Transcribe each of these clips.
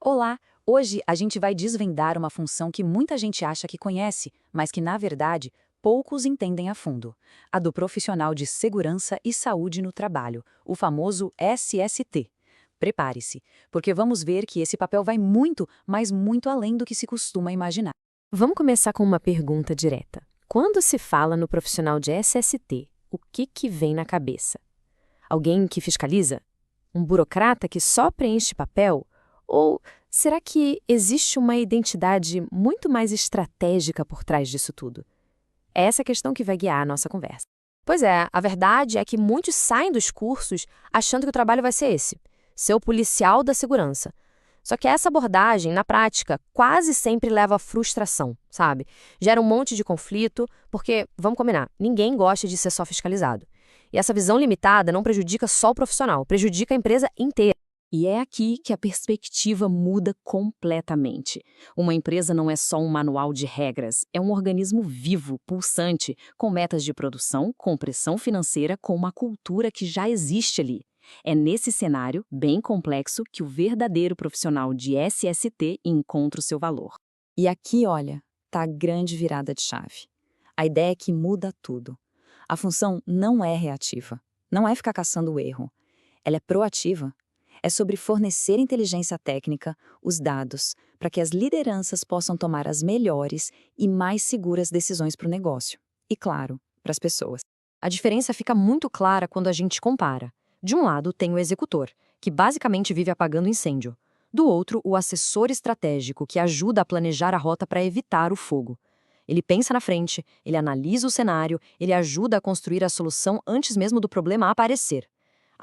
Olá! Hoje a gente vai desvendar uma função que muita gente acha que conhece, mas que, na verdade, poucos entendem a fundo. A do profissional de segurança e saúde no trabalho, o famoso SST. Prepare-se, porque vamos ver que esse papel vai muito, mas muito além do que se costuma imaginar. Vamos começar com uma pergunta direta. Quando se fala no profissional de SST, o que vem na cabeça? Alguém que fiscaliza? Um burocrata que só preenche papel? Ou será que existe uma identidade muito mais estratégica por trás disso tudo? É essa questão que vai guiar a nossa conversa. Pois é, a verdade é que muitos saem dos cursos achando que o trabalho vai ser esse, ser o policial da segurança. Só que essa abordagem, na prática, quase sempre leva à frustração, sabe? Gera um monte de conflito, porque, vamos combinar, ninguém gosta de ser só fiscalizado. E essa visão limitada não prejudica só o profissional, prejudica a empresa inteira. E é aqui que a perspectiva muda completamente. Uma empresa não é só um manual de regras, é um organismo vivo, pulsante, com metas de produção, com pressão financeira, com uma cultura que já existe ali. É nesse cenário, bem complexo, que o verdadeiro profissional de SST encontra o seu valor. E aqui, olha, tá a grande virada de chave. A ideia é que muda tudo. A função não é reativa, não é ficar caçando o erro. Ela é proativa. É sobre fornecer inteligência técnica, os dados, para que as lideranças possam tomar as melhores e mais seguras decisões para o negócio. E, claro, para as pessoas. A diferença fica muito clara quando a gente compara. De um lado, tem o executor, que basicamente vive apagando incêndio. Do outro, o assessor estratégico, que ajuda a planejar a rota para evitar o fogo. Ele pensa na frente, ele analisa o cenário, ele ajuda a construir a solução antes mesmo do problema aparecer.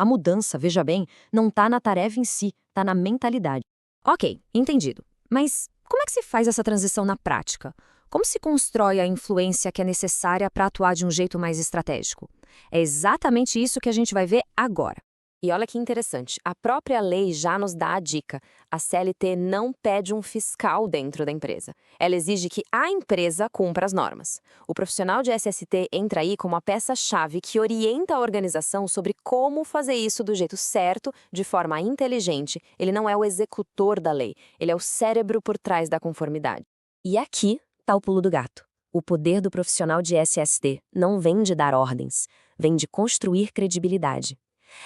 A mudança, veja bem, não está na tarefa em si, está na mentalidade. Ok, entendido. Mas como é que se faz essa transição na prática? Como se constrói a influência que é necessária para atuar de um jeito mais estratégico? É exatamente isso que a gente vai ver agora. E olha que interessante, a própria lei já nos dá a dica. A CLT não pede um fiscal dentro da empresa. Ela exige que a empresa cumpra as normas. O profissional de SST entra aí como a peça-chave que orienta a organização sobre como fazer isso do jeito certo, de forma inteligente. Ele não é o executor da lei, ele é o cérebro por trás da conformidade. E aqui está o pulo do gato. O poder do profissional de SST não vem de dar ordens, vem de construir credibilidade.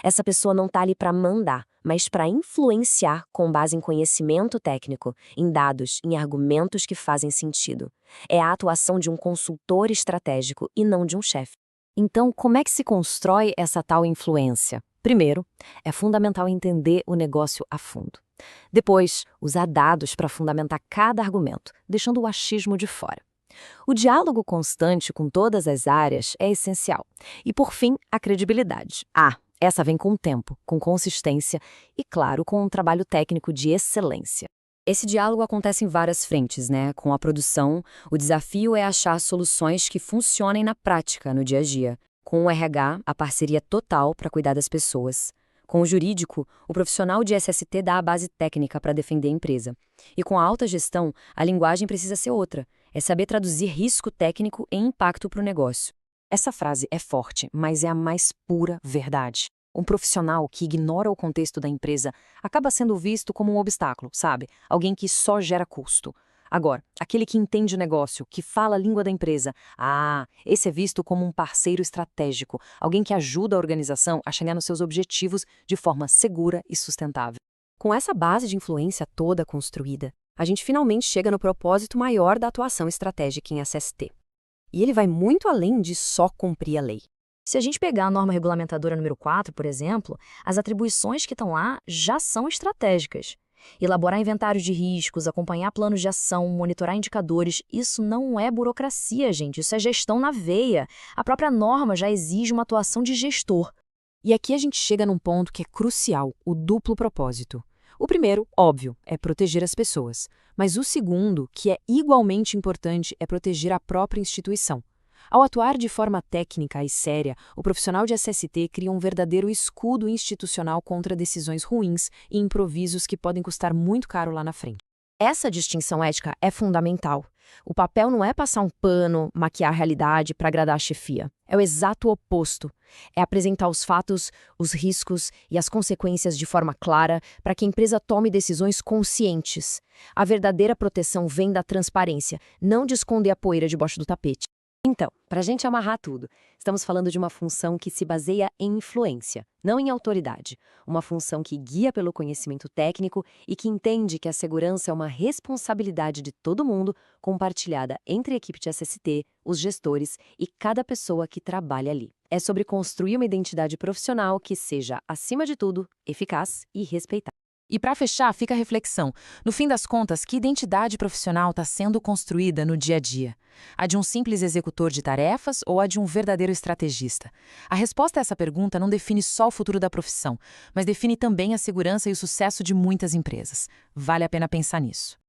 Essa pessoa não está ali para mandar, mas para influenciar com base em conhecimento técnico, em dados, em argumentos que fazem sentido. É a atuação de um consultor estratégico e não de um chefe. Então, como é que se constrói essa tal influência? Primeiro, é fundamental entender o negócio a fundo. Depois, usar dados para fundamentar cada argumento, deixando o achismo de fora. O diálogo constante com todas as áreas é essencial. E, por fim, a credibilidade. Essa vem com o tempo, com consistência e, claro, com um trabalho técnico de excelência. Esse diálogo acontece em várias frentes, né? Com a produção, o desafio é achar soluções que funcionem na prática, no dia a dia. Com o RH, a parceria total para cuidar das pessoas. Com o jurídico, o profissional de SST dá a base técnica para defender a empresa. E com a alta gestão, a linguagem precisa ser outra. É saber traduzir risco técnico em impacto para o negócio. Essa frase é forte, mas é a mais pura verdade. Um profissional que ignora o contexto da empresa acaba sendo visto como um obstáculo, sabe? Alguém que só gera custo. Agora, aquele que entende o negócio, que fala a língua da empresa, esse é visto como um parceiro estratégico, alguém que ajuda a organização a chegar nos seus objetivos de forma segura e sustentável. Com essa base de influência toda construída, a gente finalmente chega no propósito maior da atuação estratégica em SST. E ele vai muito além de só cumprir a lei. Se a gente pegar a norma regulamentadora número 4, por exemplo, as atribuições que estão lá já são estratégicas. Elaborar inventários de riscos, acompanhar planos de ação, monitorar indicadores, isso não é burocracia, gente, isso é gestão na veia. A própria norma já exige uma atuação de gestor. E aqui a gente chega num ponto que é crucial, o duplo propósito. O primeiro, óbvio, é proteger as pessoas. Mas o segundo, que é igualmente importante, é proteger a própria instituição. Ao atuar de forma técnica e séria, o profissional de SST cria um verdadeiro escudo institucional contra decisões ruins e improvisos que podem custar muito caro lá na frente. Essa distinção ética é fundamental. O papel não é passar um pano, maquiar a realidade para agradar a chefia. É o exato oposto. É apresentar os fatos, os riscos e as consequências de forma clara para que a empresa tome decisões conscientes. A verdadeira proteção vem da transparência, não de esconder a poeira debaixo do tapete. Então, para a gente amarrar tudo, estamos falando de uma função que se baseia em influência, não em autoridade. Uma função que guia pelo conhecimento técnico e que entende que a segurança é uma responsabilidade de todo mundo, compartilhada entre a equipe de SST, os gestores e cada pessoa que trabalha ali. É sobre construir uma identidade profissional que seja, acima de tudo, eficaz e respeitada. E para fechar, fica a reflexão. No fim das contas, que identidade profissional está sendo construída no dia a dia? A de um simples executor de tarefas ou a de um verdadeiro estrategista? A resposta a essa pergunta não define só o futuro da profissão, mas define também a segurança e o sucesso de muitas empresas. Vale a pena pensar nisso.